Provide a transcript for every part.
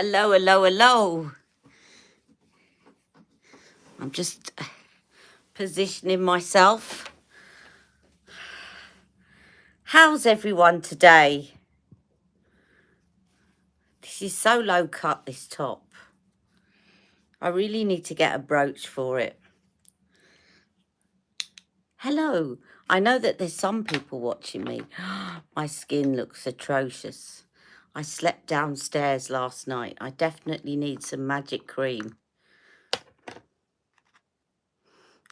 Hello, hello, hello. I'm just positioning myself. How's everyone today? This is so low cut, this top. I really need to get a brooch for it. Hello. I know that there's some people watching me. My skin looks atrocious. I slept downstairs last night. I definitely need some magic cream.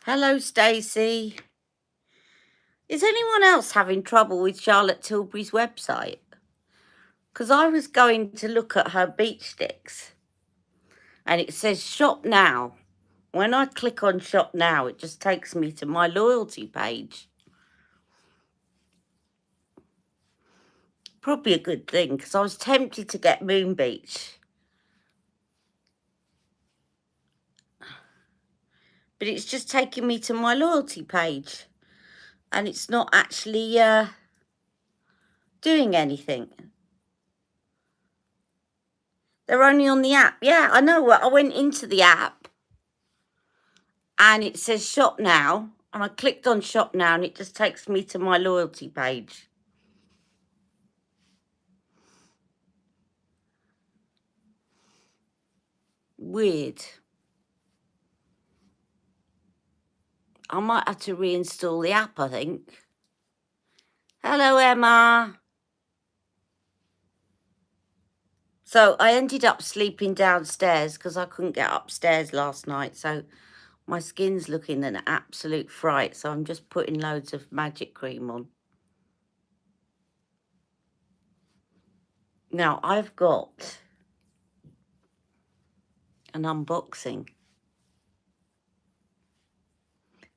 Hello, Stacey. Is anyone else having trouble with Charlotte Tilbury's website? Because I was going to look at her beach sticks and it says shop now. When I click on shop now, it just takes me to my loyalty page. Probably a good thing because I was tempted to get Moon Beach. But it's just taking me to my loyalty page and it's not actually doing anything. They're only on the app. Yeah, I know. I went into the app and it says shop now. And I clicked on shop now and it just takes me to my loyalty page. Weird. I might have to reinstall the app, I think. Hello, Emma. So I ended up sleeping downstairs because I couldn't get upstairs last night. So my skin's looking an absolute fright. So I'm just putting loads of magic cream on. Now I've got an unboxing.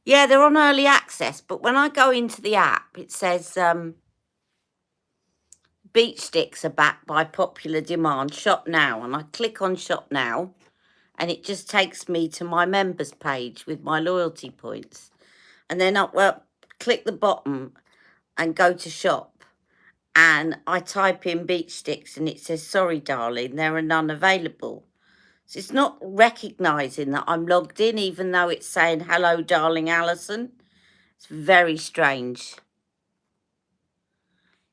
Yeah, they're on early access. But when I go into the app, it says beach sticks are back by popular demand. Shop now. And I click on shop now. And it just takes me to my members page with my loyalty points. And then I click the bottom and go to shop. And I type in beach sticks and it says, sorry, darling, there are none available. So it's not recognising that I'm logged in, even though it's saying, hello, darling Alison. It's very strange.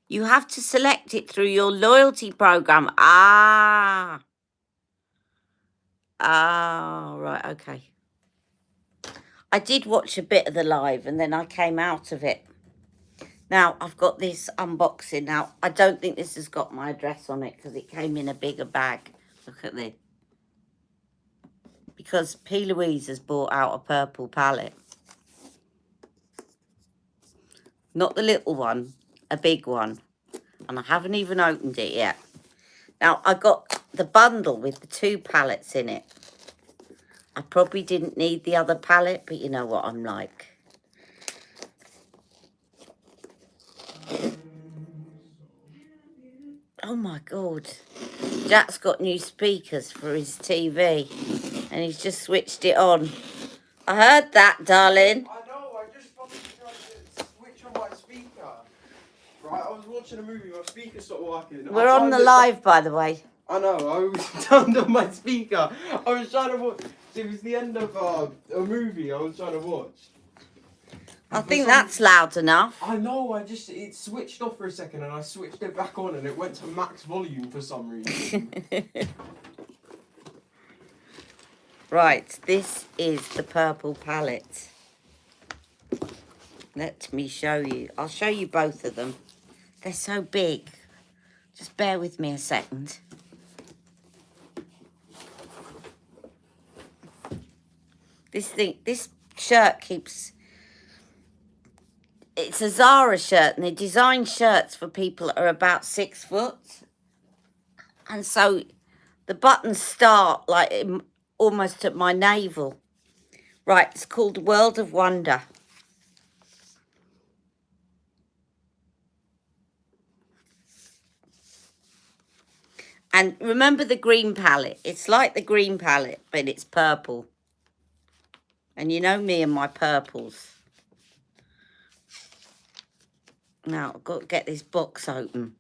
You have to select it through your loyalty program. Ah, right, okay. I did watch a bit of the live and then I came out of it. Now, I've got this unboxing. Now, I don't think this has got my address on it because it came in a bigger bag. Look at this. Because P. Louise has bought out a purple palette. Not the little one, a big one. And I haven't even opened it yet. Now, I got the bundle with the 2 palettes in it. I probably didn't need the other palette, but you know what I'm like. Oh my God. Jack's got new speakers for his TV and he's just switched it on. I heard that, darling. I know, I just fucking tried to switch on my speaker. Right, I was watching a movie, my speaker stopped working. We're on the live, by the way. I know, I was turned on my speaker. I was trying to watch, it was the end of a movie I was trying to watch. I think that's loud enough. I know, it switched off for a second and I switched it back on and it went to max volume for some reason. Right, this is the purple palette. Let me show you. I'll show you both of them. They're so big. Just bear with me a second. This shirt keeps... It's a Zara shirt and they design shirts for people that are about 6 foot. And so the buttons start like almost at my navel. Right, it's called World of Wonder. And remember the green palette? It's like the green palette, but it's purple. And you know me and my purples. Now, I've got to get this box open.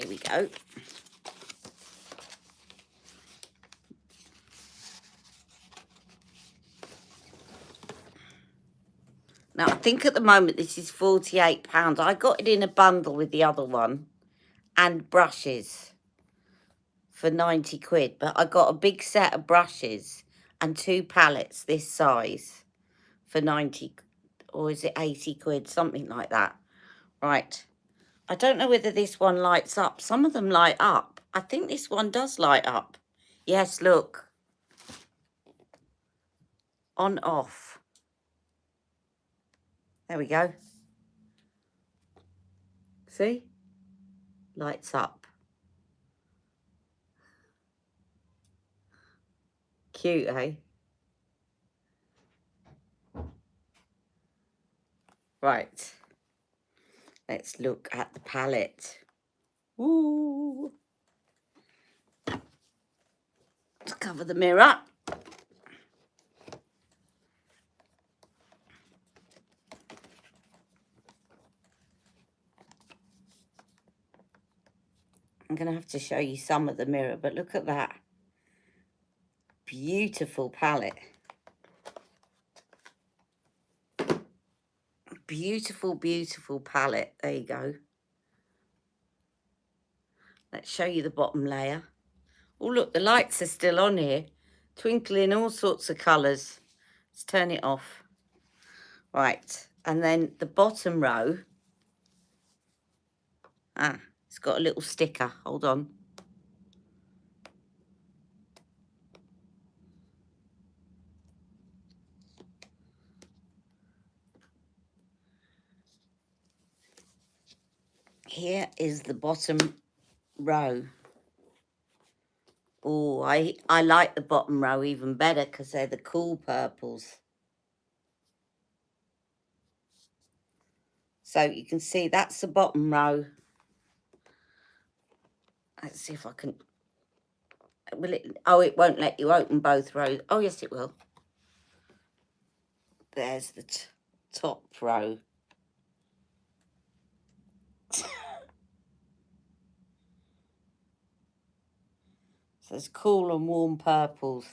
There we go. Now, I think at the moment this is £48. I got it in a bundle with the other one and brushes for 90 quid. But I got a big set of brushes and 2 palettes this size for 90, or is it 80 quid? Something like that. Right. I don't know whether this one lights up. Some of them light up. I think this one does light up. Yes, look. On, off. There we go. See? Lights up. Cute, eh? Right. Let's look at the palette. Ooh. Let's cover the mirror. I'm going to have to show you some of the mirror, but look at that. Beautiful palette. Beautiful, beautiful palette. There you go. Let's show you the bottom layer. Oh, look, the lights are still on here. Twinkling all sorts of colours. Let's turn it off. Right, and then the bottom row. Ah, it's got a little sticker. Hold on. Here is the bottom row. Oh, I like the bottom row even better because they're the cool purples. So you can see that's the bottom row. Let's see if I can... Will it? Oh, it won't let you open both rows. Oh, yes, it will. There's the top row. So there's cool and warm purples.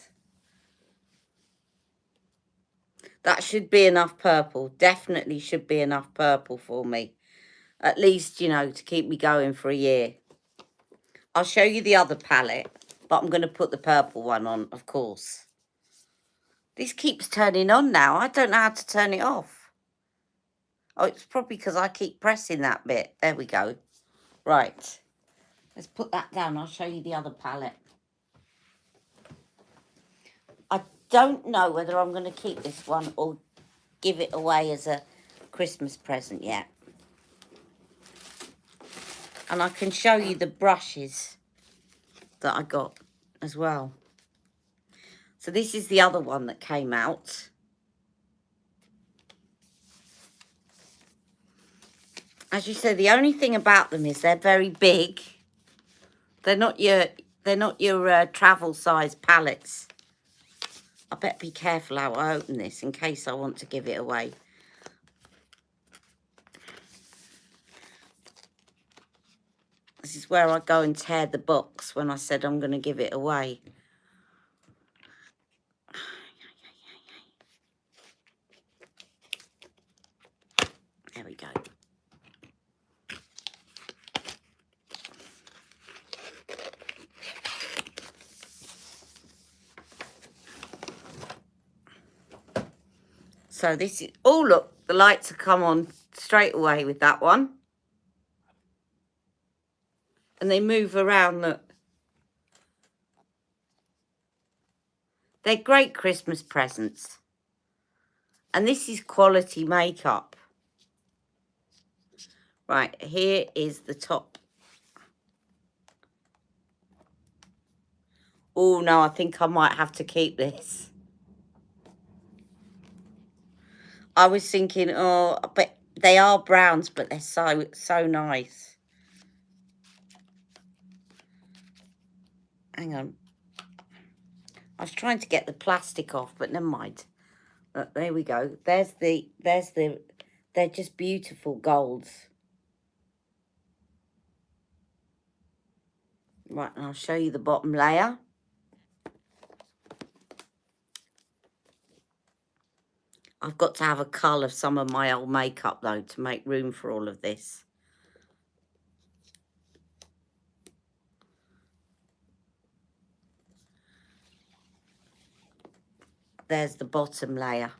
That should be enough purple. Definitely should be enough purple for me. At least, you know, to keep me going for a year. I'll show you the other palette, but I'm going to put the purple one on, of course. This keeps turning on now. I don't know how to turn it off. Oh, it's probably because I keep pressing that bit. There we go. Right. Let's put that down. I'll show you the other palette. I don't know whether I'm going to keep this one or give it away as a Christmas present yet. And I can show you the brushes that I got as well. So this is the other one that came out. As you say, the only thing about them is they're very big. They're not your travel size palettes. I better be careful how I open this in case I want to give it away. This is where I go and tear the box when I said I'm going to give it away. There we go. So this is... Oh, look, the lights have come on straight away with that one. And they move around, look. They're great Christmas presents. And this is quality makeup. Right, here is the top. Oh, no, I think I might have to keep this. I was thinking, oh, but they are browns, but they're so nice. Hang on. I was trying to get the plastic off, but never mind. There we go. They're just beautiful golds. Right, and I'll show you the bottom layer. I've got to have a cull of some of my old makeup, though, to make room for all of this. There's the bottom layer.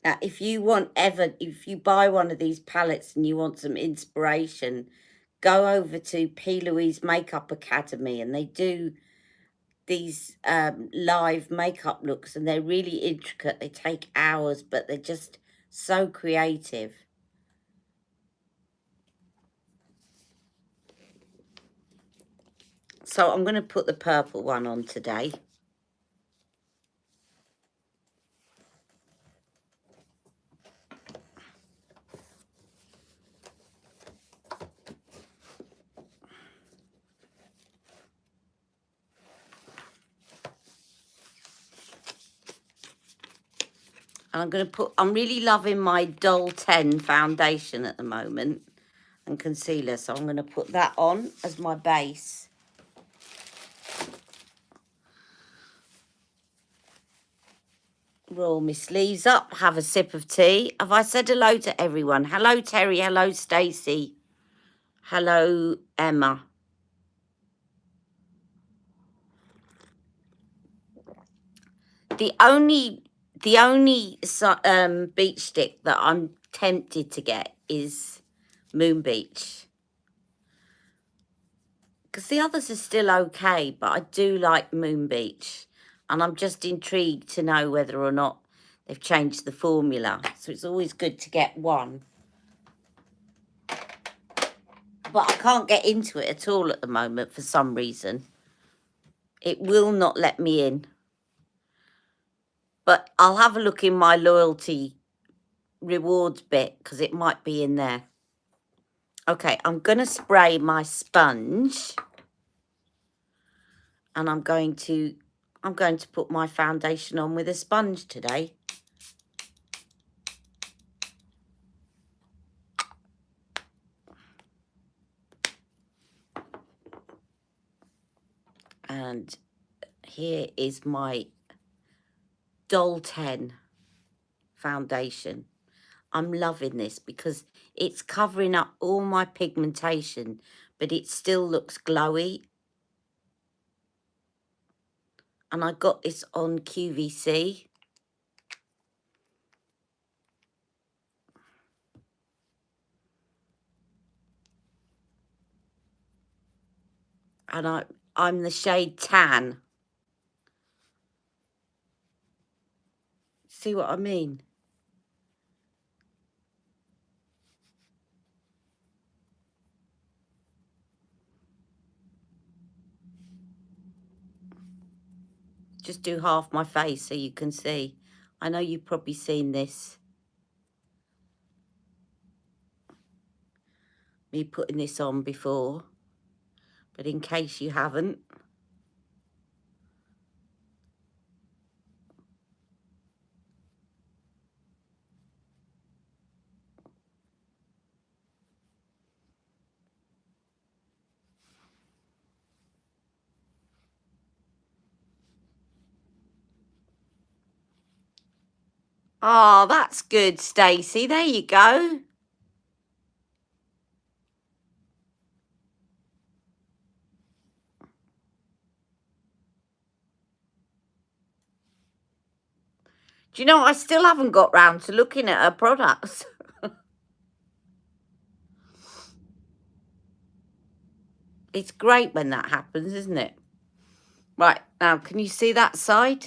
Now, if you buy one of these palettes and you want some inspiration, go over to P. Louise Makeup Academy, and they do these live makeup looks, and they're really intricate. They take hours, but they're just so creative. So I'm going to put the purple one on today. And I'm really loving my Doll 10 foundation at the moment and concealer. So I'm going to put that on as my base. Roll my sleeves up, have a sip of tea. Have I said hello to everyone? Hello, Terry. Hello, Stacey. Hello, Emma. The only beach stick that I'm tempted to get is Moon Beach. Because the others are still okay, but I do like Moon Beach. And I'm just intrigued to know whether or not they've changed the formula. So it's always good to get one. But I can't get into it at all at the moment for some reason. It will not let me in. But I'll have a look in my loyalty rewards bit because it might be in there. Okay, I'm going to spray my sponge. And I'm going to put my foundation on with a sponge today. And here is my Doll 10 foundation. I'm loving this because it's covering up all my pigmentation, but it still looks glowy. And I got this on QVC. And I'm the shade Tan. See what I mean? Just do half my face so you can see. I know you've probably seen this. Me putting this on before. But in case you haven't. Oh, that's good, Stacey. There you go. Do you know, I still haven't got round to looking at her products. It's great when that happens, isn't it? Right, now, can you see that side?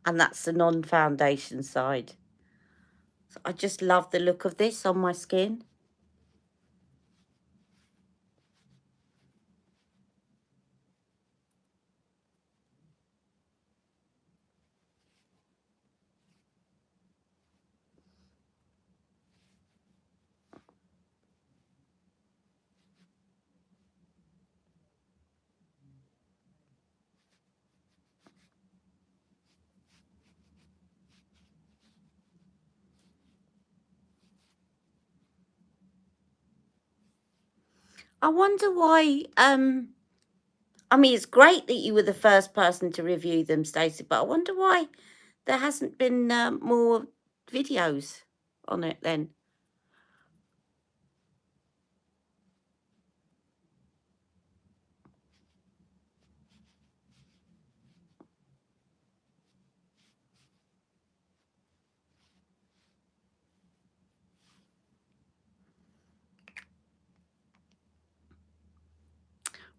And that's the non-foundation side. So I just love the look of this on my skin. I wonder why. I mean, it's great that you were the first person to review them, Stacey, but I wonder why there hasn't been more videos on it then.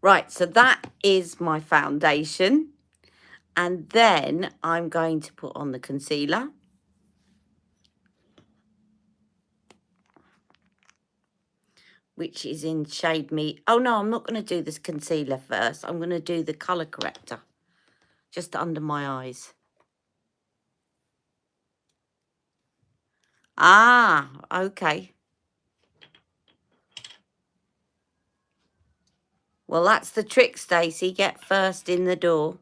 Right, so that is my foundation. And then I'm going to put on the concealer. Which is in Shade Me. Oh, no, I'm not going to do this concealer first. I'm going to do the colour corrector. Just under my eyes. Ah, okay. Well, that's the trick, Stacey. Get first in the door.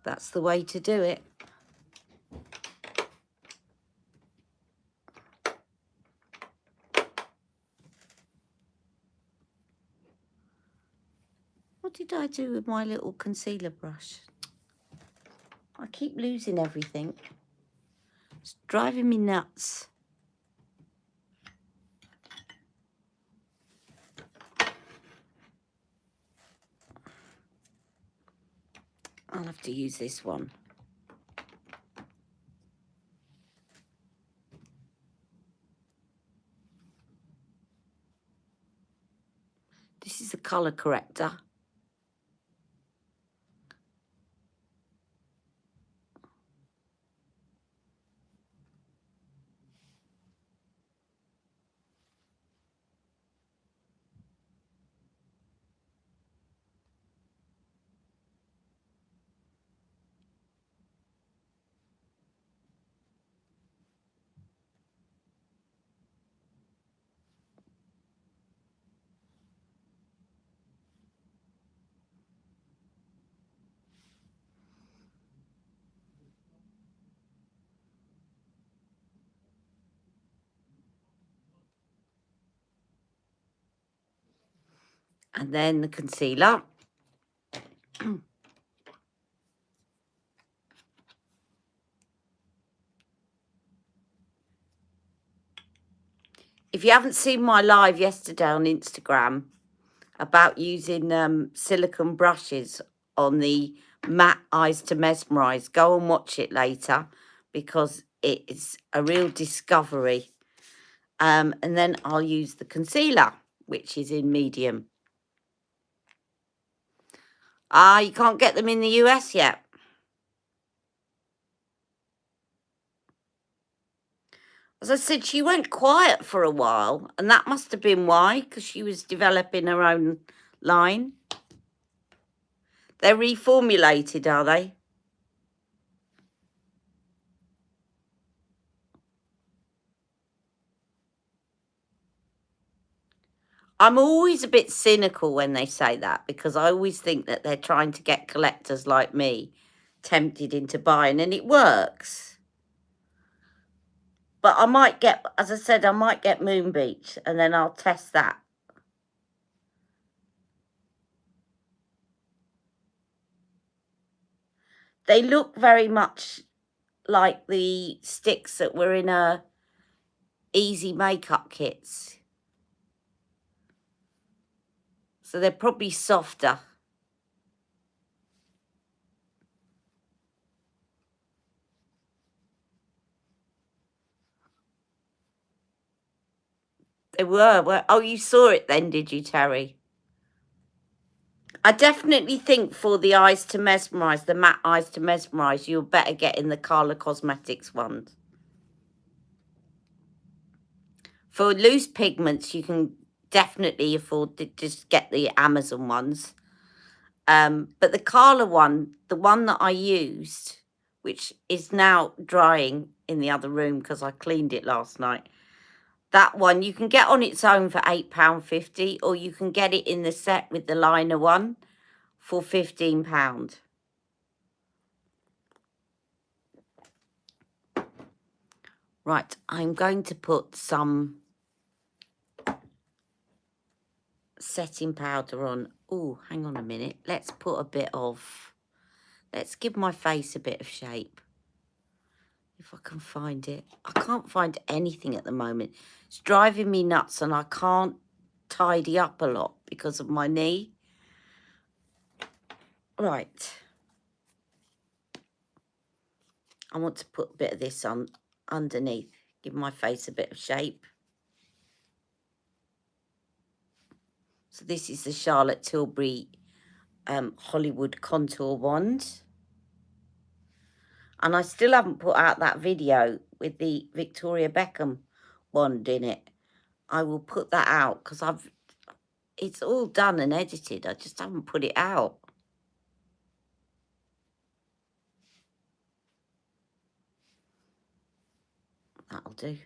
That's the way to do it. What did I do with my little concealer brush? I keep losing everything. It's driving me nuts. I'll have to use this one. This is a colour corrector. And then the concealer. If you haven't seen my live yesterday on Instagram about using silicone brushes on the matte Eyes to Mesmerise, go and watch it later because it is a real discovery. And then I'll use the concealer, which is in medium. Ah, you can't get them in the US yet. As I said, she went quiet for a while, and that must have been why, because she was developing her own line. They're reformulated, are they? I'm always a bit cynical when they say that, because I always think that they're trying to get collectors like me tempted into buying, and it works. But I might get, as I said, I might get Moon Beach, and then I'll test that. They look very much like the sticks that were in her easy makeup kits. So they're probably softer. They were. Oh, you saw it then, did you, Terry? I definitely think for the Eyes to Mesmerise, the matte Eyes to Mesmerise, you're better getting the Carla Cosmetics ones. For loose pigments, you can definitely afford to just get the Amazon ones. But the Carla one, the one that I used, which is now drying in the other room because I cleaned it last night, that one you can get on its own for £8.50, or you can get it in the set with the liner one for £15. Right, I'm going to put some setting powder on. Oh, hang on a minute. Let's put a bit of... Let's give my face a bit of shape. If I can find it. I can't find anything at the moment. It's driving me nuts and I can't tidy up a lot because of my knee. Right. I want to put a bit of this on underneath. Give my face a bit of shape. So this is the Charlotte Tilbury Hollywood Contour Wand. And I still haven't put out that video with the Victoria Beckham wand in it. I will put that out because it's all done and edited. I just haven't put it out. That'll do.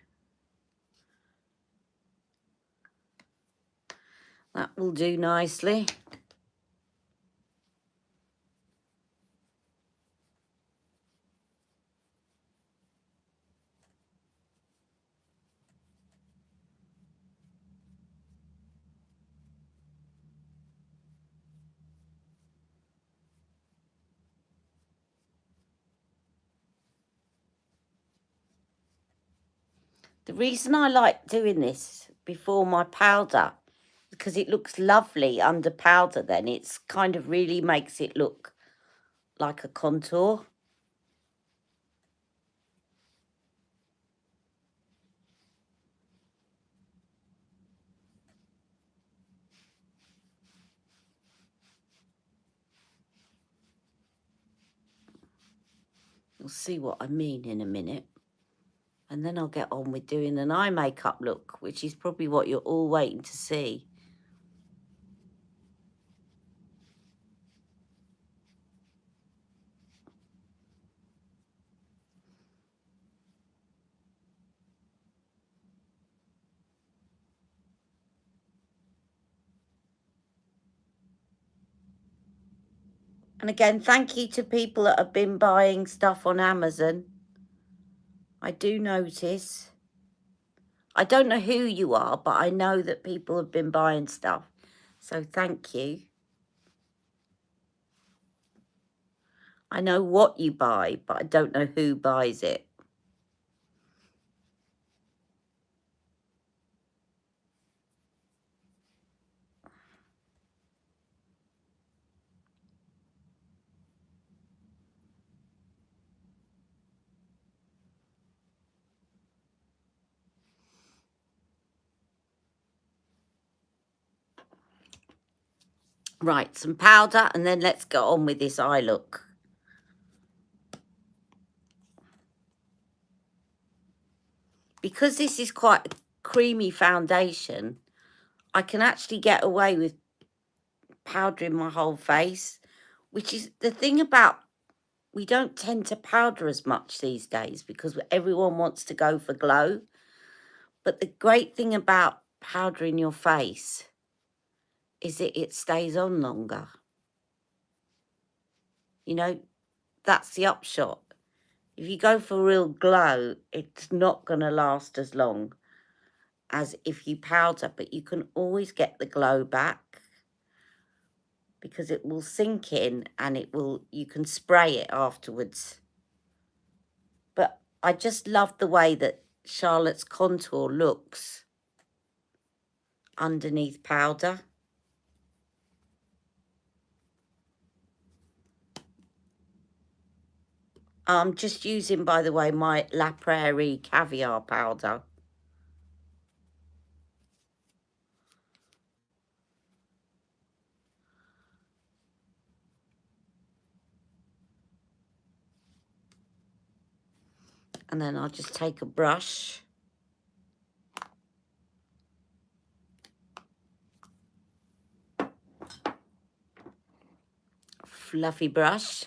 That will do nicely. The reason I like doing this before my powder, because it looks lovely under powder then. It's kind of really makes it look like a contour. You'll see what I mean in a minute. And then I'll get on with doing an eye makeup look, which is probably what you're all waiting to see. And again, thank you to people that have been buying stuff on Amazon. I do notice. I don't know who you are, but I know that people have been buying stuff. So thank you. I know what you buy, but I don't know who buys it. Right, some powder, and then let's go on with this eye look. Because this is quite a creamy foundation, I can actually get away with powdering my whole face, which is the thing about, we don't tend to powder as much these days because everyone wants to go for glow. But the great thing about powdering your face is that it stays on longer. You know, that's the upshot. If you go for real glow, it's not going to last as long as if you powder, but you can always get the glow back because it will sink in and you can spray it afterwards. But I just love the way that Charlotte's contour looks underneath powder. I'm just using, by the way, my La Prairie caviar powder. And then I'll just take a brush. Fluffy brush.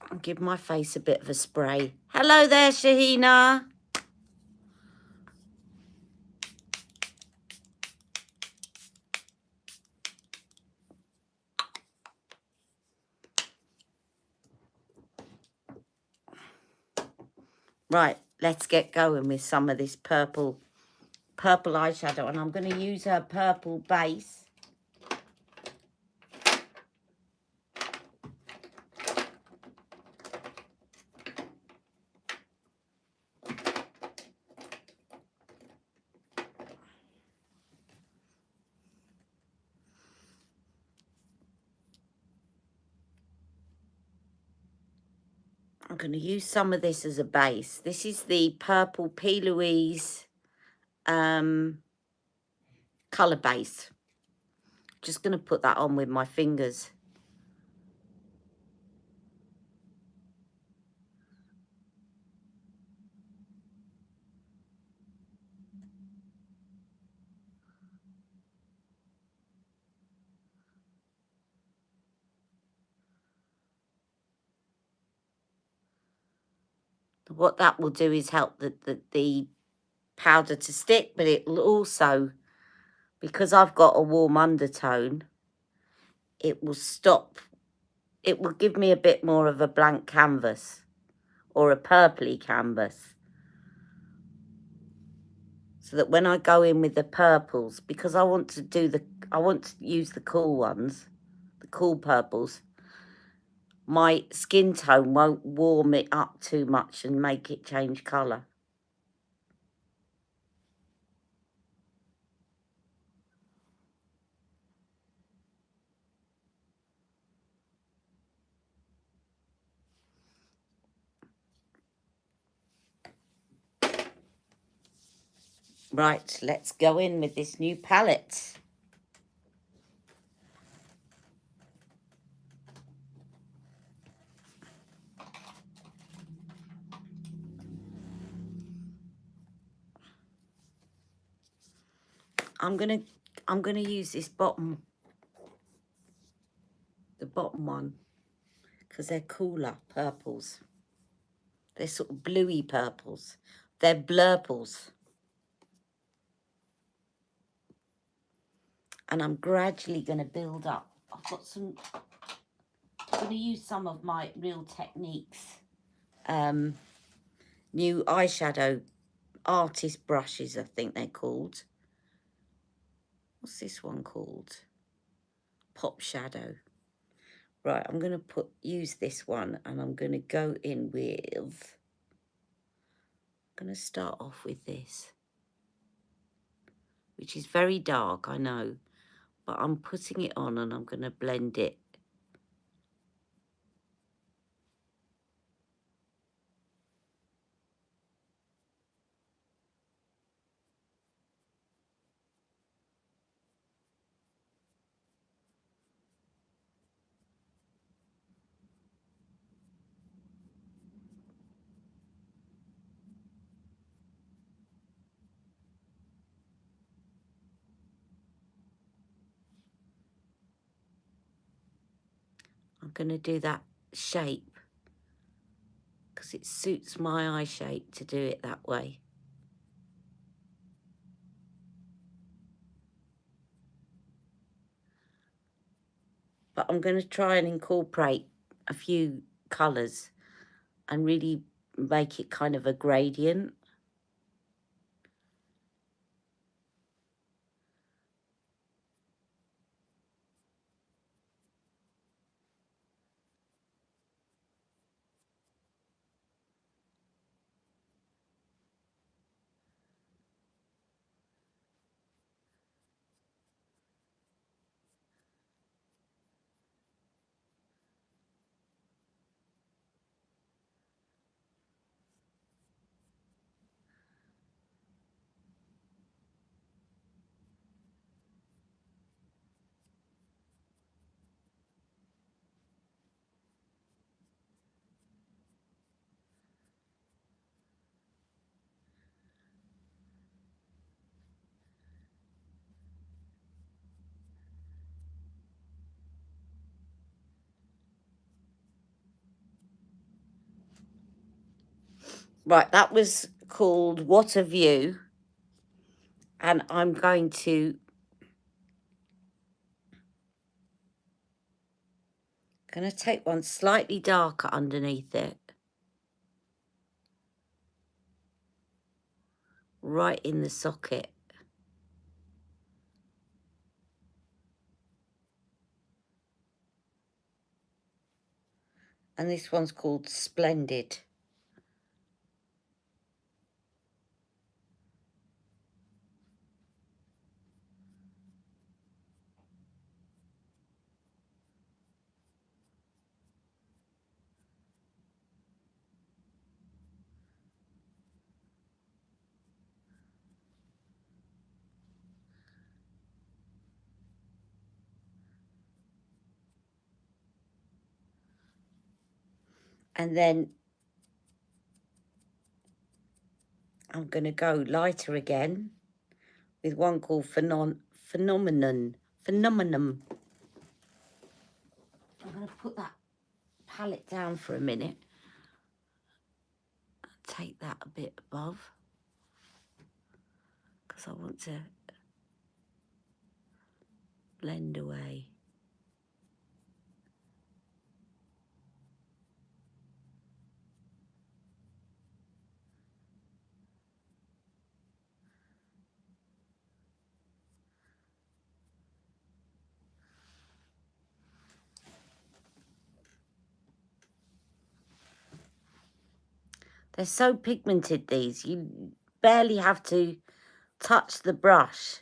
And give my face a bit of a spray. Hello there, Shahina. Right, let's get going with some of this purple eyeshadow, and I'm going to use her purple base. I'm going to use some of this as a base. This is the purple P. Louise colour base. Just going to put that on with my fingers. What that will do is help the powder to stick, but it will also, because I've got a warm undertone, it will stop, it will give me a bit more of a blank canvas or a purpley canvas. So that when I go in with the purples, because I want to use the cool ones, the cool purples, my skin tone won't warm it up too much and make it change colour. Right, let's go in with this new palette. I'm gonna use this bottom, the bottom one, because they're cooler purples. They're sort of bluey purples. They're blurples. And I'm gradually going to build up. I'm going to use some of my Real Techniques new eyeshadow artist brushes, I think they're called. What's this one called? Pop Shadow. Right, I'm going to use this one, and I'm going to go in with, I'm going to start off with this, which is very dark, I know, but I'm putting it on and I'm going to blend it. I'm going to do that shape because it suits my eye shape to do it that way. But I'm going to try and incorporate a few colours and really make it kind of a gradient. Right, that was called What a View. And I'm going to take one slightly darker underneath it. right in the socket. And this one's called Splendid. And then I'm going to go lighter again with one called Phenomenon. I'm going to put that palette down for a minute. Take that a bit above because I want to blend away. They're so pigmented, these. You barely have to touch the brush.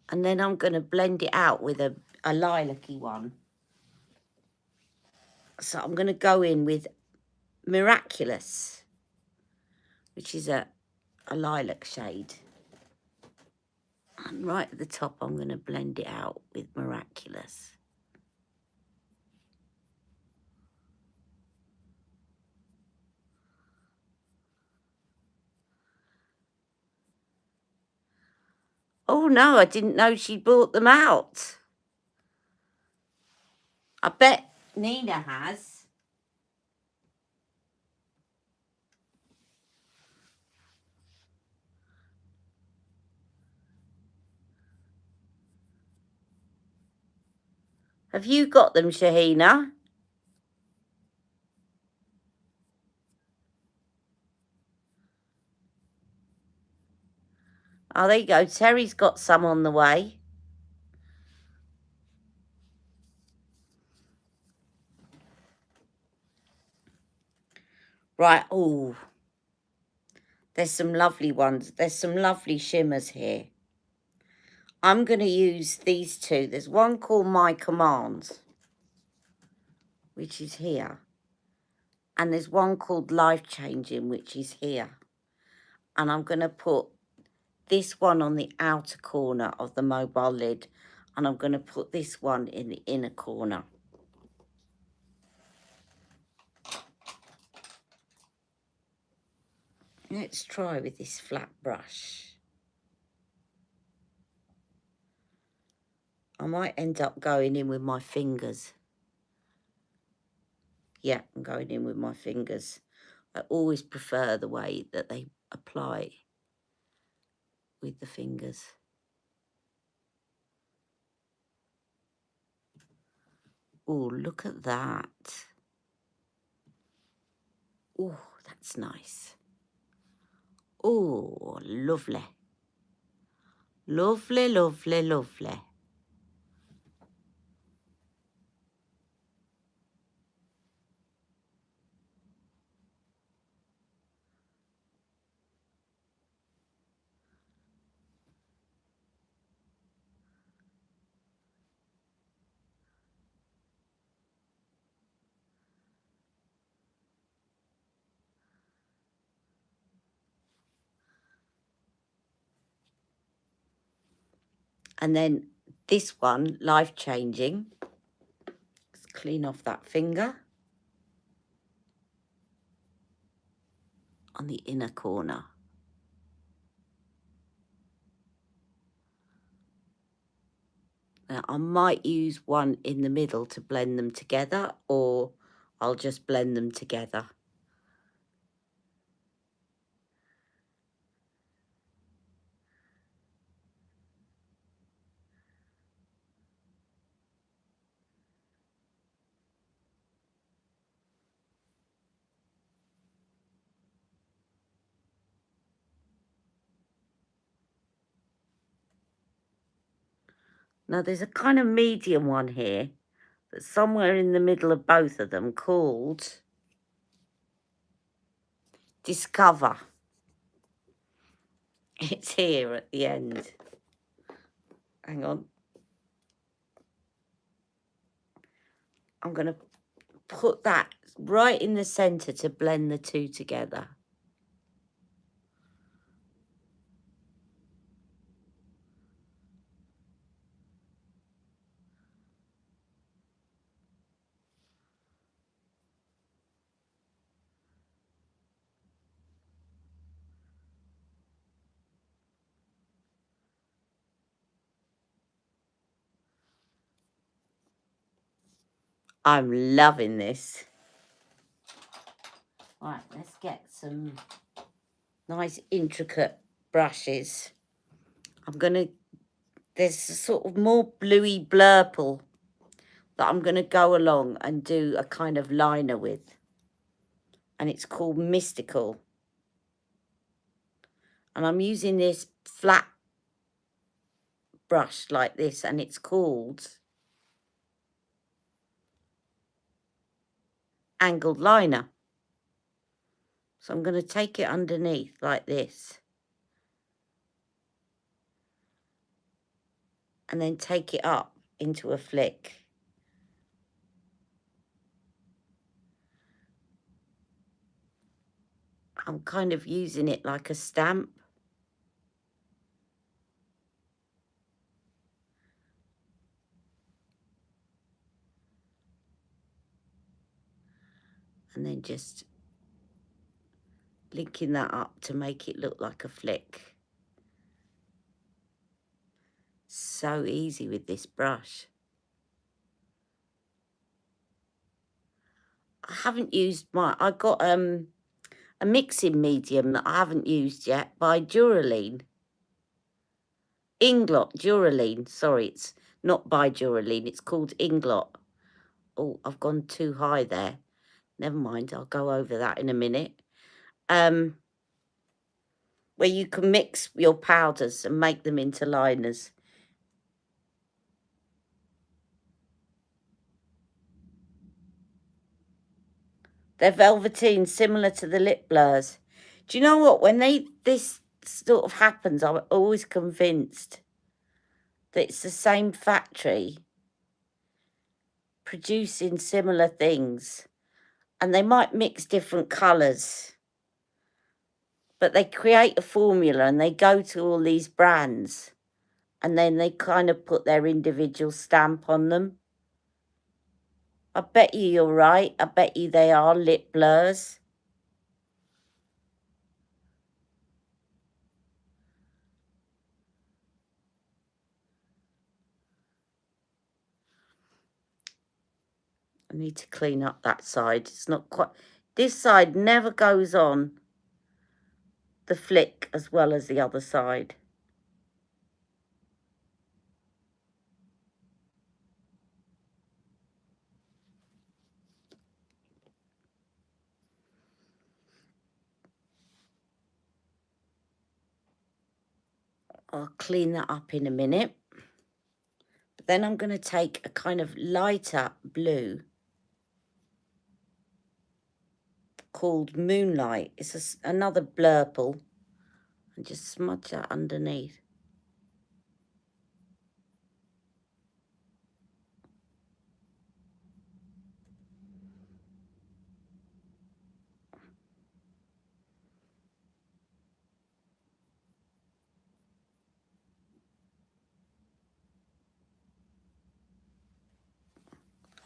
And then I'm going to blend it out with a lilac-y one. So I'm going to go in with Miraculous, which is a lilac shade. And right at the top, I'm going to blend it out with Miraculous. Oh, no, I didn't know she brought them out. I bet Nina has. Have you got them, Shahina? Oh, there you go. Terry's got some on the way. Right, oh. There's some lovely ones. There's some lovely shimmers here. I'm going to use these two. There's one called My Commands, which is here. And there's one called Life Changing, which is here. And I'm going to put this one on the outer corner of the mobile lid. And I'm going to put this one in the inner corner. Let's try with this flat brush. I might end up going in with my fingers. Yeah, I'm going in with my fingers. I always prefer the way that they apply with the fingers. Oh, look at that. Oh, that's nice. Oh, lovely. Lovely, lovely, lovely. And then this one, Life Changing. Let's clean off that finger. On the inner corner. Now, I might use one in the middle to blend them together, or I'll just blend them together. Now there's a kind of medium one here that's somewhere in the middle of both of them called Discover. It's here at the end. Hang on. I'm going to put that right in the centre to blend the two together. I'm loving this. Right, let's get some nice intricate brushes. There's a sort of more bluey blurple that I'm going to go along and do a kind of liner with. And it's called Mystical. And I'm using this flat brush like this, and it's called Angled Liner. So I'm going to take it underneath like this. And then take it up into a flick. I'm kind of using it like a stamp. And then just linking that up to make it look like a flick. So easy with this brush. I haven't used I got a mixing medium that I haven't used yet by Duraline. Inglot Duraline. Sorry, it's not by Duraline. It's called Inglot. Oh, I've gone too high there. Never mind. I'll go over that in a minute. Where you can mix your powders and make them into liners. They're velveteen, similar to the lip blurs. Do you know what? When this sort of happens, I'm always convinced that it's the same factory producing similar things. And they might mix different colours. But they create a formula and they go to all these brands. And then they kind of put their individual stamp on them. I bet you're right. I bet you they are lip blurs. I need to clean up that side. It's not quite... This side never goes on the flick as well as the other side. I'll clean that up in a minute. But then I'm going to take a kind of lighter blue called Moonlight. It's another blurple. And just smudge that underneath.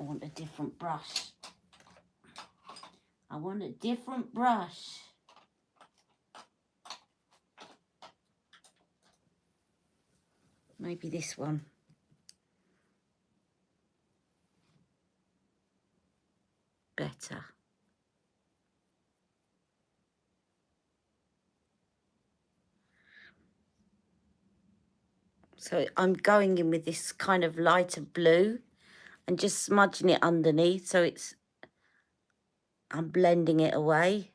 I want a different brush. I want a different brush. Maybe this one. Better. So I'm going in with this kind of lighter blue and just smudging it underneath so I'm blending it away.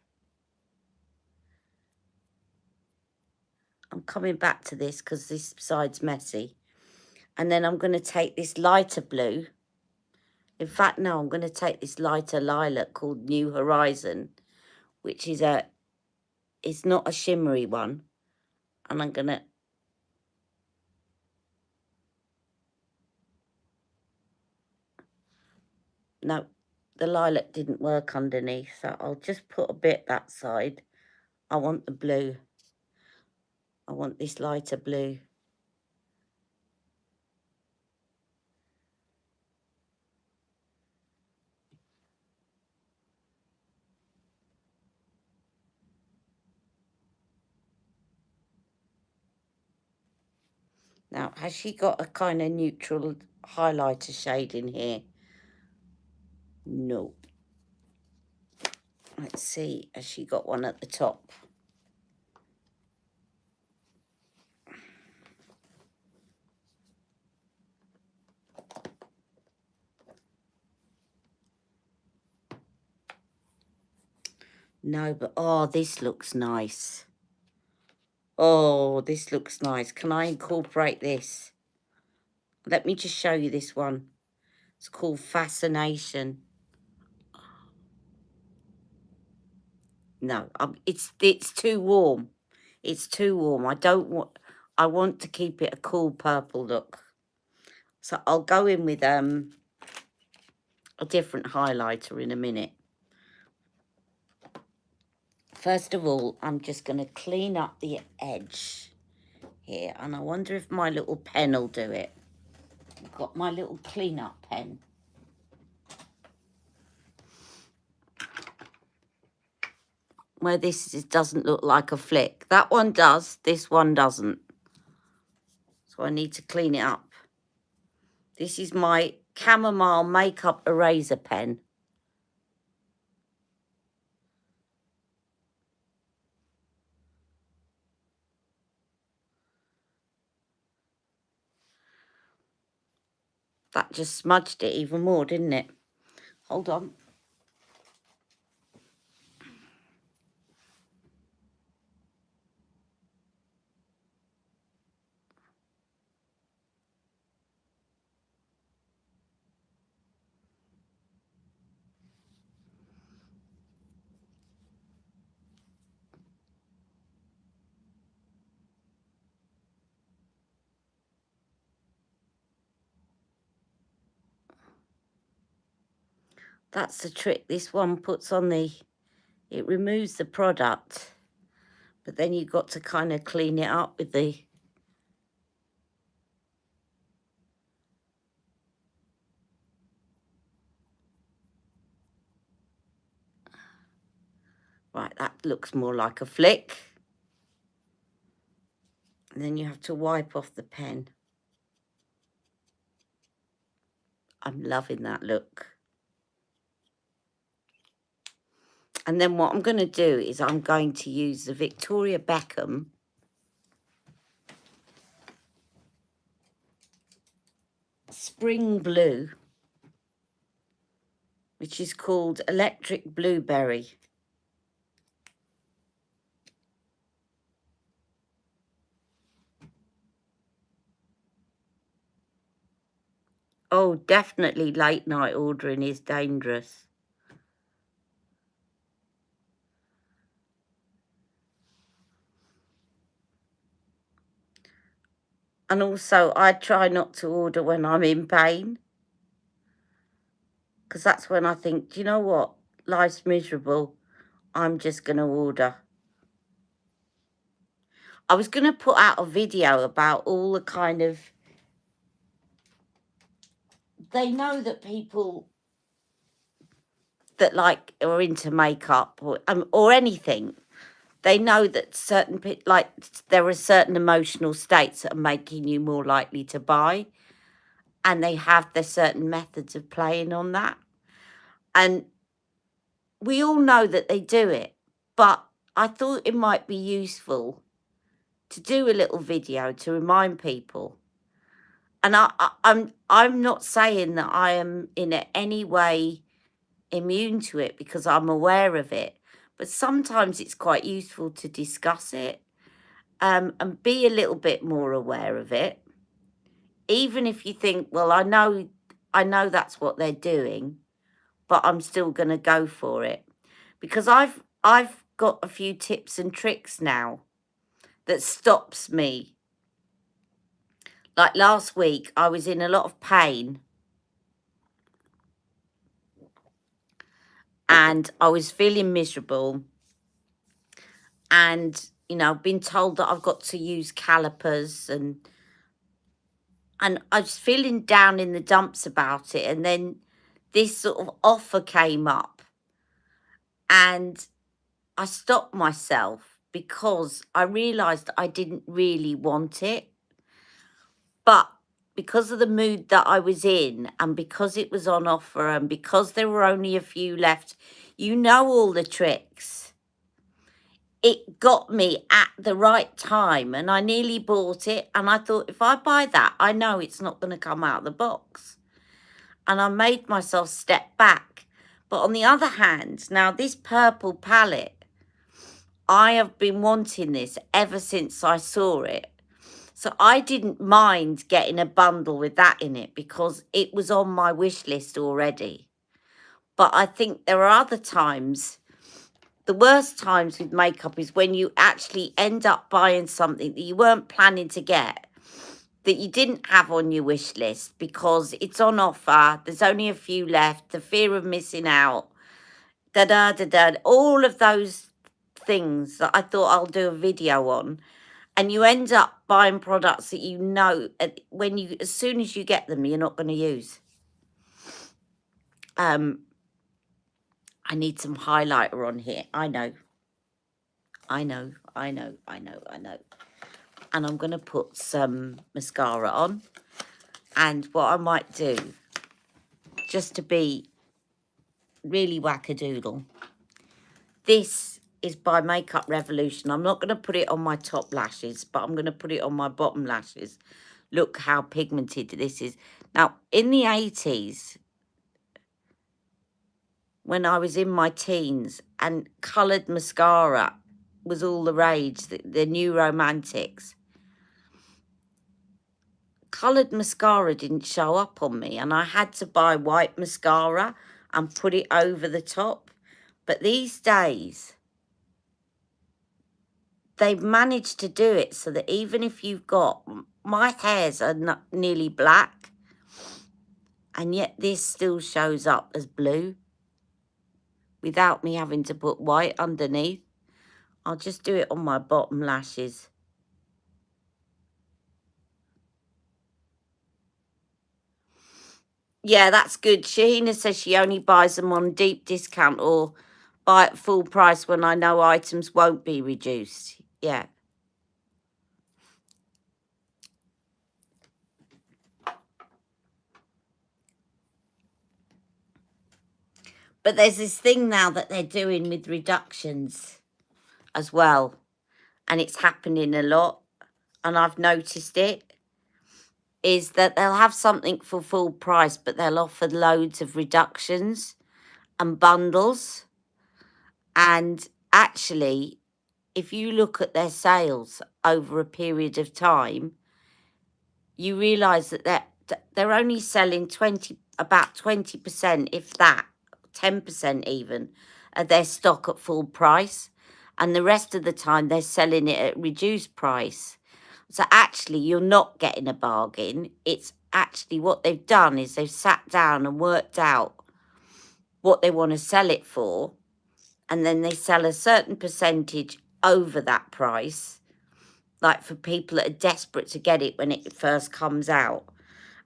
I'm coming back to this because this side's messy. And then I'm going to take this lighter blue. In fact, no, I'm going to take this lighter lilac called New Horizon, which is it's not a shimmery one. And I'm going to, no, the lilac didn't work underneath. So I'll just put a bit that side. I want the blue. I want this lighter blue. Now, has she got a kind of neutral highlighter shade in here? No. Let's see, has she got one at the top? No, but oh, this looks nice. Oh, this looks nice. Can I incorporate this? Let me just show you this one. It's called Fascination. No, it's too warm. It's too warm. I want to keep it a cool purple look. So I'll go in with a different highlighter in a minute. First of all, I'm just going to clean up the edge here. And I wonder if my little pen will do it. I've got my little clean-up pen. Where this doesn't look like a flick. That one does. This one doesn't. So I need to clean it up. This is my chamomile makeup eraser pen. That just smudged it even more, didn't it? Hold on. That's the trick. This one puts on it removes the product, but then you've got to kind of clean it up with the... Right, that looks more like a flick. And then you have to wipe off the pen. I'm loving that look. And then what I'm going to do is I'm going to use the Victoria Beckham Spring Blue, which is called Electric Blueberry. Oh, definitely late night ordering is dangerous. And also, I try not to order when I'm in pain. Because that's when I think, do you know what? Life's miserable. I'm just going to order. I was going to put out a video about all the kind of... They know that people that like are into makeup or anything, they know that certain like there are certain emotional states that are making you more likely to buy, and they have their certain methods of playing on that. And we all know that they do it, but I thought it might be useful to do a little video to remind people. And I'm not saying that I am in any way immune to it, because I'm aware of it, but sometimes it's quite useful to discuss it and be a little bit more aware of it. even if you think, well, I know that's what they're doing, but I'm still going to go for it, because I've got a few tips and tricks now that stops me. Like last week, I was in a lot of pain and I was feeling miserable, and I've been told that I've got to use calipers, and I was feeling down in the dumps about it, and then this sort of offer came up, and I stopped myself because I realised I didn't really want it. But because of the mood that I was in, and because it was on offer, and because there were only a few left, all the tricks, it got me at the right time, and I nearly bought it. And I thought, if I buy that, I know it's not going to come out of the box. And I made myself step back. But on the other hand, now this purple palette, I have been wanting this ever since I saw it. So I didn't mind getting a bundle with that in it because it was on my wish list already. But I think there are other times, the worst times with makeup is when you actually end up buying something that you weren't planning to get, that you didn't have on your wish list because it's on offer, there's only a few left, the fear of missing out, all of those things that I thought I'll do a video on. And you end up buying products that as soon as you get them, you're not going to use. I need some highlighter on here. I know. And I'm going to put some mascara on. And what I might do, just to be really wackadoodle, this is by Makeup Revolution. I'm not going to put it on my top lashes, but I'm going to put it on my bottom lashes. Look how pigmented this is. Now, in the 80s, when I was in my teens, and coloured mascara was all the rage, the new romantics, coloured mascara didn't show up on me, and I had to buy white mascara and put it over the top. But these days, they've managed to do it so that even if you've got, my hairs are nearly black, and yet this still shows up as blue without me having to put white underneath. I'll just do it on my bottom lashes. Yeah, that's good. Shahina says she only buys them on deep discount or buy at full price when I know items won't be reduced. Yeah. But there's this thing now that they're doing with reductions as well. And it's happening a lot. And I've noticed it. Is that they'll have something for full price, but they'll offer loads of reductions and bundles. And actually, if you look at their sales over a period of time, you realise that they're only selling about 20%, if that, 10% even, of their stock at full price. And the rest of the time, they're selling it at reduced price. So actually, you're not getting a bargain. It's actually what they've done is they've sat down and worked out what they want to sell it for. And then they sell a certain percentage over that price, like for people that are desperate to get it when it first comes out.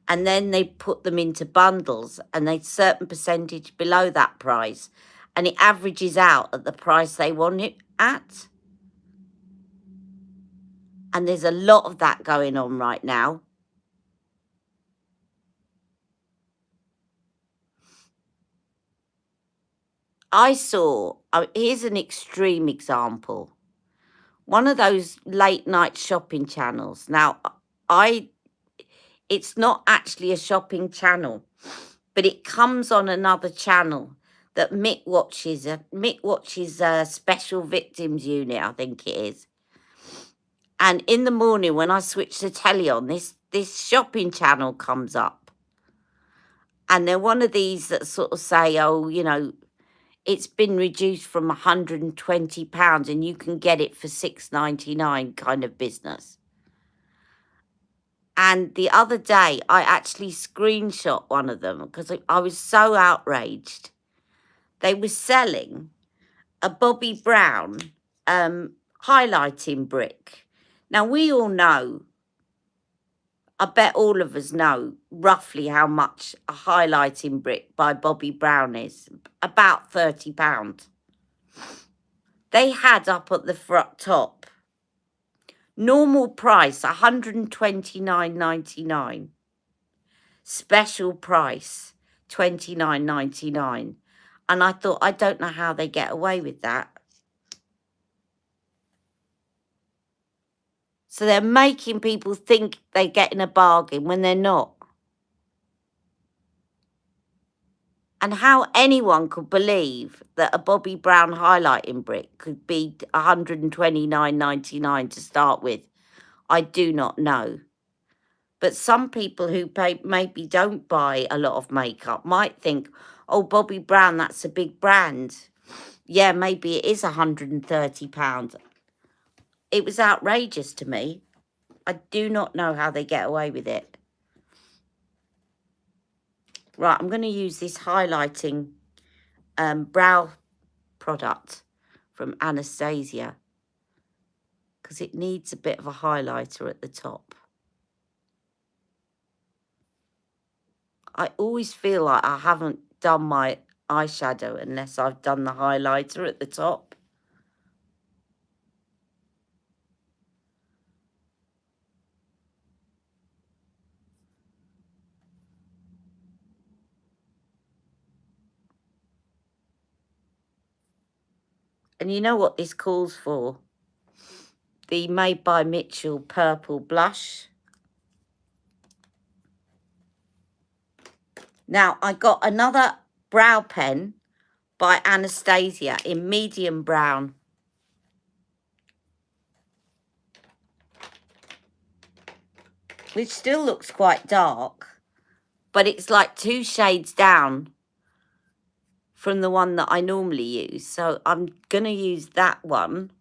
And then they put them into bundles, and they certain percentage below that price. And it averages out at the price they want it at. And there's a lot of that going on right now. Here's an extreme example. One of those late night shopping channels. Now, it's not actually a shopping channel, but it comes on another channel that Mick watches. Mick watches Special Victims Unit, I think it is. And in the morning when I switch the telly on, this this shopping channel comes up. And they're one of these that sort of say, oh, you know, it's been reduced from £120 and you can get it for $6.99 kind of business. And the other day, I actually screenshot one of them because I was so outraged. They were selling a Bobbi Brown highlighting brick. Now, we all know, I bet all of us know roughly how much a highlighting brick by Bobbi Brown is. About £30. They had up at the front top, normal price $129.99. Special price $29.99. And I thought, I don't know how they get away with that. So they're making people think they're getting a bargain when they're not. And how anyone could believe that a Bobbi Brown highlighting brick could be $129.99 to start with, I do not know. But some people who maybe don't buy a lot of makeup might think, oh, Bobbi Brown, that's a big brand. Yeah, maybe it is £130. It was outrageous to me. I do not know how they get away with it. Right, I'm going to use this highlighting brow product from Anastasia because it needs a bit of a highlighter at the top. I always feel like I haven't done my eyeshadow unless I've done the highlighter at the top. And you know what this calls for? The Made by Mitchell Purple Blush. Now, I got another brow pen by Anastasia in medium brown. Which still looks quite dark, but it's like 2 shades down from the one that I normally use. So I'm going to use that one.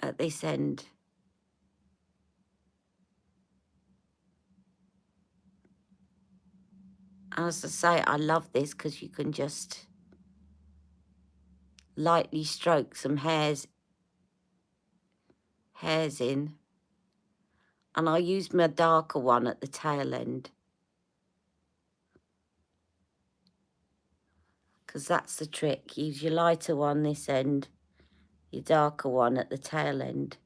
At this end. As I say, I love this because you can just lightly stroke some hairs in. And I'll use my darker one at the tail end. Because that's the trick. Use your lighter one this end, your darker one at the tail end.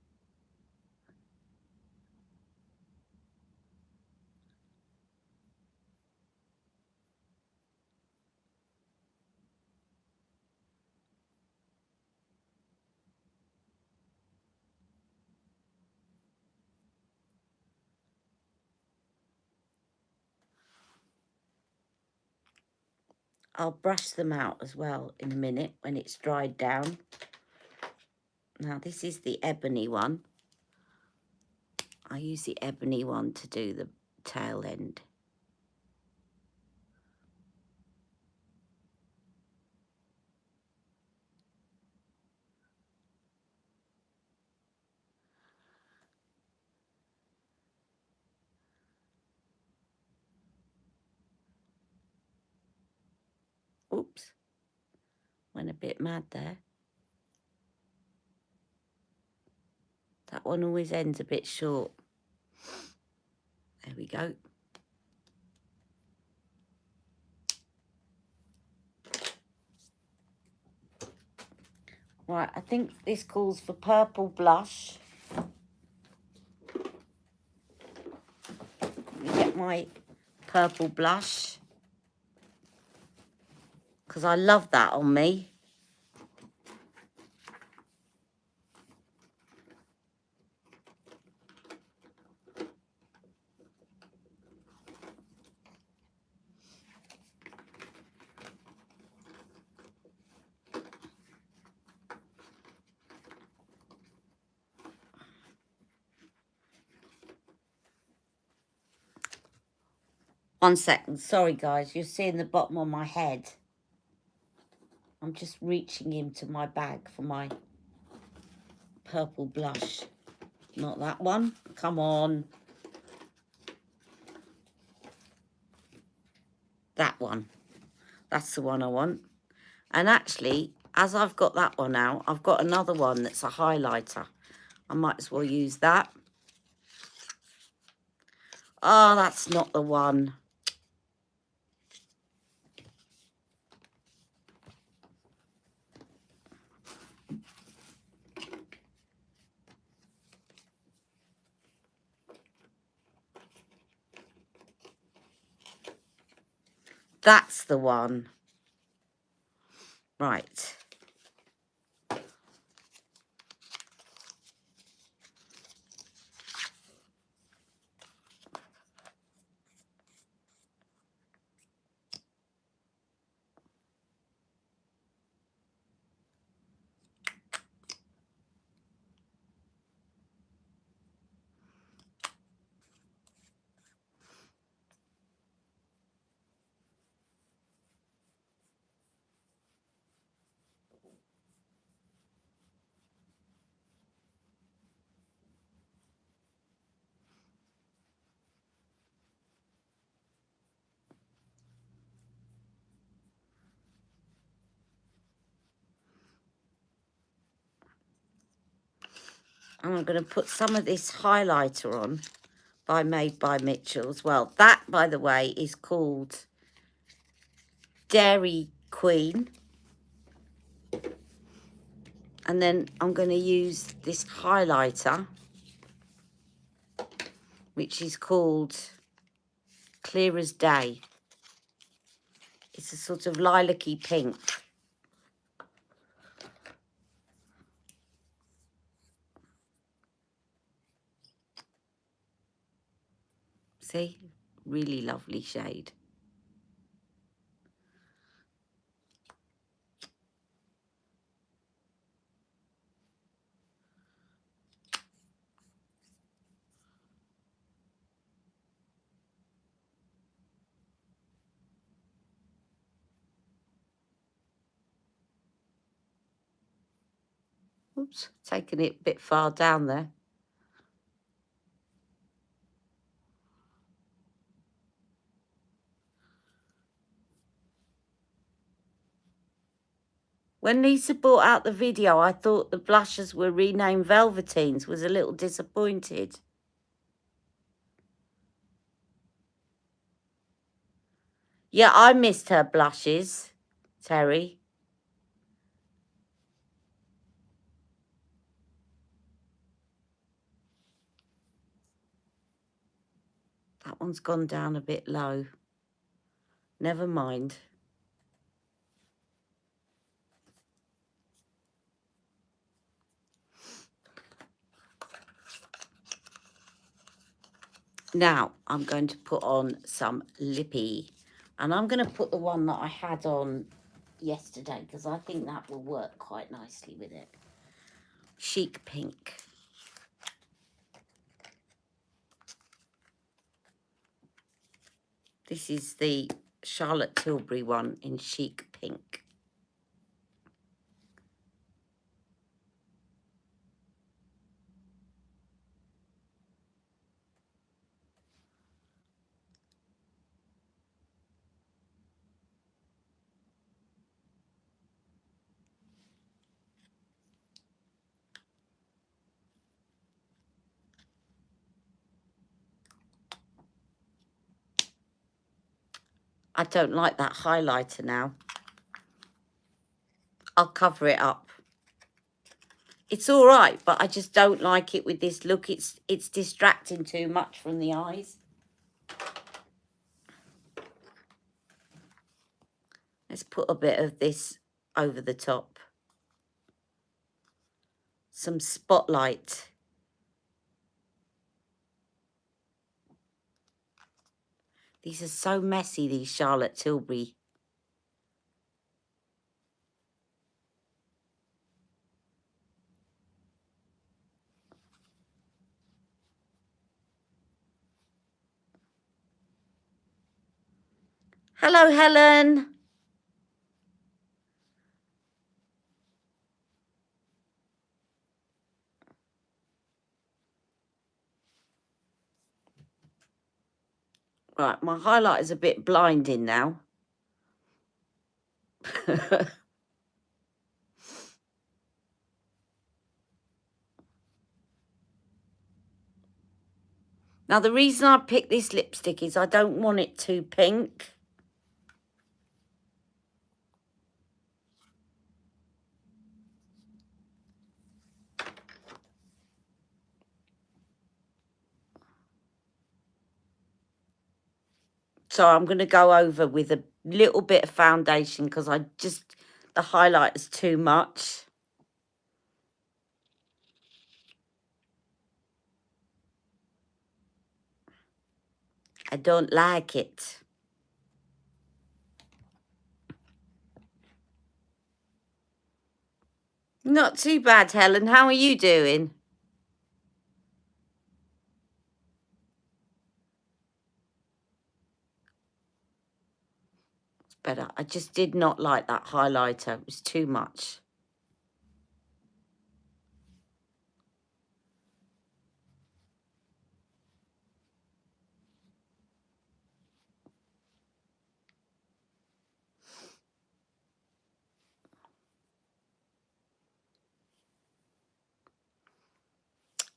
I'll brush them out as well in a minute when it's dried down. Now this is the ebony one. I use the ebony one to do the tail end. Oops, went a bit mad there. That one always ends a bit short. There we go. Right, I think this calls for purple blush. Let me get my purple blush. Because I love that on me. 1 second. Sorry, guys. You're seeing the bottom of my head. I'm just reaching into my bag for my purple blush. Not that one. Come on. That one. That's the one I want. And actually, as I've got that one out, I've got another one that's a highlighter. I might as well use that. Oh, that's not the one. That's the one. Right. And I'm going to put some of this highlighter on by Made by Mitchell's. Well, that, by the way, is called Dairy Queen. And then I'm going to use this highlighter, which is called Clear as Day. It's a sort of lilac-y pink. See? Really lovely shade. Oops, taking it a bit far down there. When Lisa brought out the video, I thought the blushes were renamed Velveteens. Was a little disappointed. Yeah, I missed her blushes, Terry. That one's gone down a bit low. Never mind. Now, I'm going to put on some lippy. And I'm going to put the one that I had on yesterday because I think that will work quite nicely with it. Chic Pink. This is the Charlotte Tilbury one in Chic Pink. I don't like that highlighter now. I'll cover it up. It's all right, but I just don't like it with this look. It's distracting too much from the eyes. Let's put a bit of this over the top. Some Spotlight. These are so messy, these Charlotte Tilbury. Hello, Helen. Right, my highlighter's a bit blinding now. Now, the reason I picked this lipstick is I don't want it too pink. So I'm going to go over with a little bit of foundation because the highlighter's too much. I don't like it. Not too bad, Helen. How are you doing? It's better. I just did not like that highlighter. It was too much.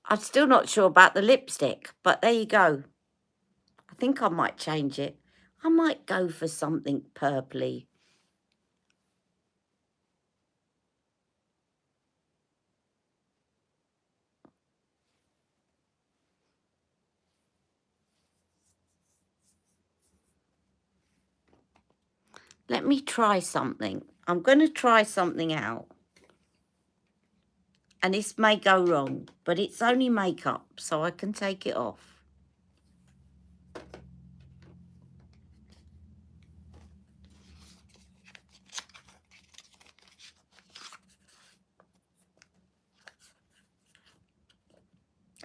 I'm still not sure about the lipstick, but there you go. I think I might change it. I might go for something purpley. Let me try something. I'm going to try something out. And this may go wrong, but it's only makeup, so I can take it off.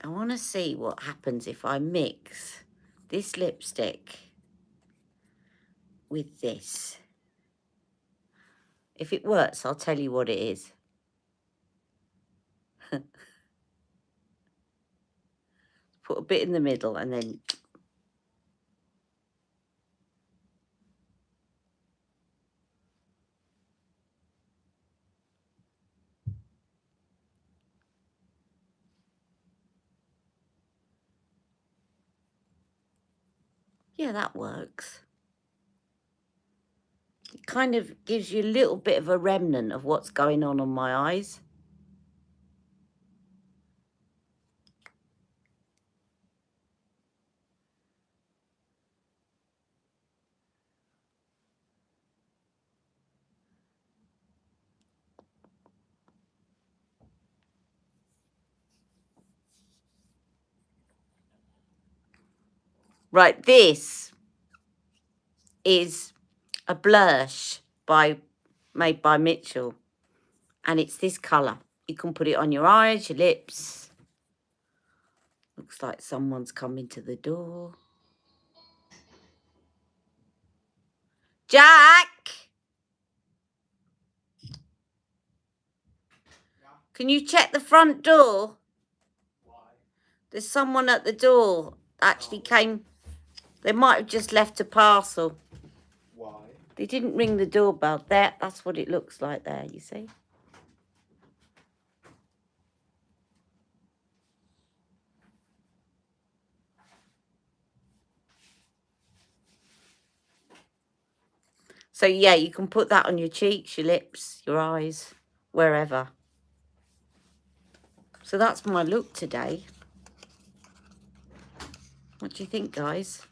I want to see what happens if I mix this lipstick with this. If it works, I'll tell you what it is. Put a bit in the middle and then... Yeah, that works. It kind of gives you a little bit of a remnant of what's going on my eyes. Right, this is a blush made by Mitchell. And it's this colour. You can put it on your eyes, your lips. Looks like someone's coming to the door. Jack! Can you check the front door? Why? There's someone at the door. Actually came. They might have just left a parcel. Why? They didn't ring the doorbell. That's what it looks like there, you see? So, yeah, you can put that on your cheeks, your lips, your eyes, wherever. So that's my look today. What do you think, guys?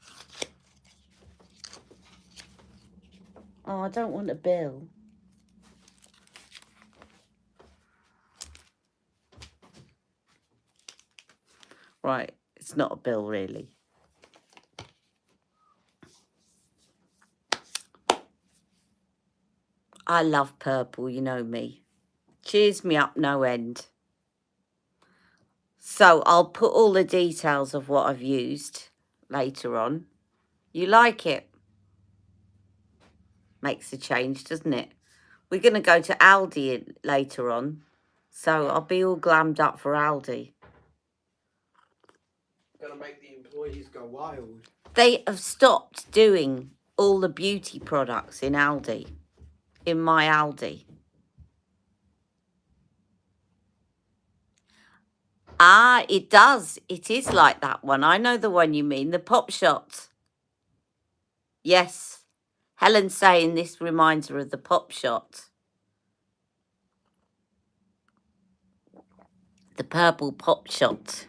Oh, I don't want a bill. Right, it's not a bill, really. I love purple, you know me. Cheers me up no end. So I'll put all the details of what I've used later on. You like it? makes a change, doesn't it? We're going to go to Aldi later on, so I'll be all glammed up for Aldi. Gonna make the employees go wild. They have stopped doing all the beauty products in Aldi, in my Aldi. Ah, it does. It is like that one. I know the one you mean, the Pop Shot. Yes. Helen's saying this reminds her of the Pop Shot. The purple Pop Shot.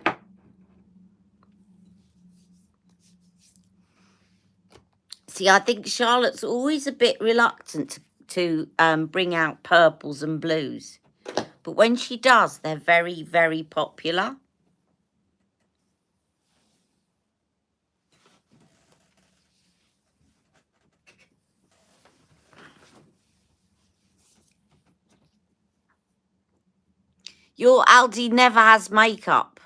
See, I think Charlotte's always a bit reluctant to bring out purples and blues. But when she does, they're very, very popular. Your Aldi never has makeup.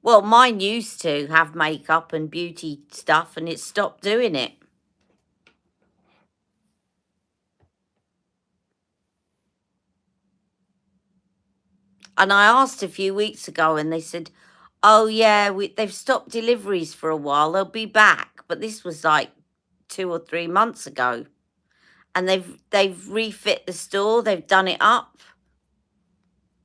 Well, mine used to have makeup and beauty stuff, and it stopped doing it. And I asked a few weeks ago, and they said, oh, yeah, they've stopped deliveries for a while. They'll be back. But this was like 2 or 3 months ago. And they've refit the store. They've done it up.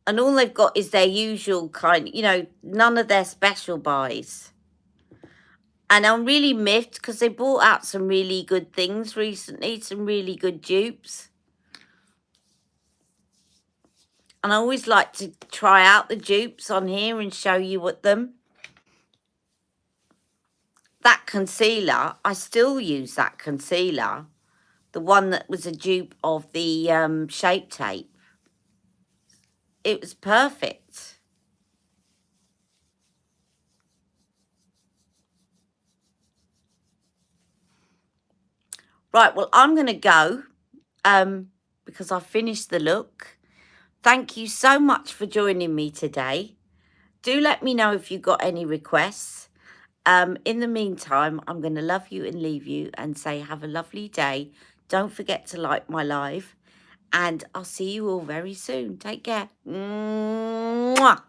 And all they've got is their usual kind, you know, none of their special buys. And I'm really miffed because they brought out some really good things recently, some really good dupes. And I always like to try out the dupes on here and show you what them. That concealer, I still use that concealer. The one that was a dupe of the Shape Tape. It was perfect. Right, well, I'm going to go because I've finished the look. Thank you so much for joining me today. Do let me know if you got any requests. In the meantime, I'm going to love you and leave you and say have a lovely day. Don't forget to like my live. And I'll see you all very soon. Take care. Mwah.